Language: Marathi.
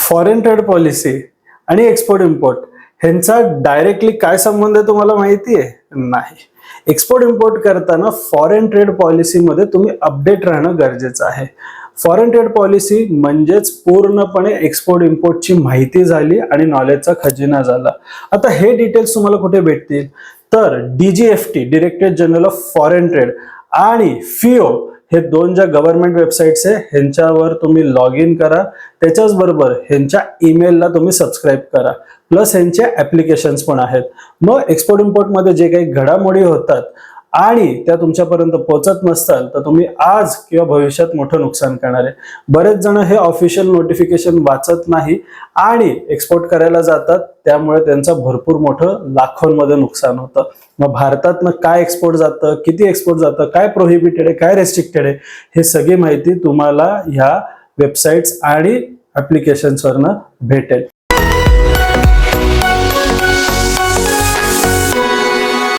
फॉरेन ट्रेड पॉलिसी आणि एक्सपोर्ट इम्पोर्ट ह्यांचा डायरेक्टली काय संबंध आहे तुम्हाला माहिती आहे? नाही. एक्सपोर्ट इम्पोर्ट करताना फॉरेन ट्रेड पॉलिसीमध्ये तुम्ही अपडेट राहणं गरजेचं आहे. फॉरेन ट्रेड पॉलिसी म्हणजेच पूर्णपणे एक्सपोर्ट इम्पोर्टची माहिती झाली आणि नॉलेजचा खजिना झाला. आता हे डिटेल्स तुम्हाला कुठे भेटतील? तर DGFT directorate general of foreign trade आणि FIO हे दोन ज्या गव्हर्नमेंट वेबसाइट्स आहे ह्यांच्यावर तुम्ही लॉग इन करा. त्याच्याच बरोबर ह्यांच्या ईमेलला तुम्ही सबस्क्राईब करा. प्लस ह्यांचे ऍप्लिकेशन्स पण आहेत. मग एक्सपोर्ट इम्पोर्ट मध्ये जे काही घडामोडी होतात आणि त्या तुमच्यापर्यंत पोहोचत नसतात तर तुम्ही आज किंवा भविष्यात मोठं नुकसान करणार आहे. बरेच जण हे ऑफिशियल नोटिफिकेशन वाचत नाही आणि एक्सपोर्ट करायला जातात, त्यामुळे त्यांचं भरपूर मोठं लाखोंमध्ये नुकसान होतं. मग भारतातनं काय एक्सपोर्ट जातं, किती एक्सपोर्ट जातं, काय प्रोहिबिटेड आहे, काय रेस्ट्रिक्टेड आहे, हे सगळी माहिती तुम्हाला ह्या वेबसाइट्स आणि ऍप्लिकेशन्सवरनं भेटेल.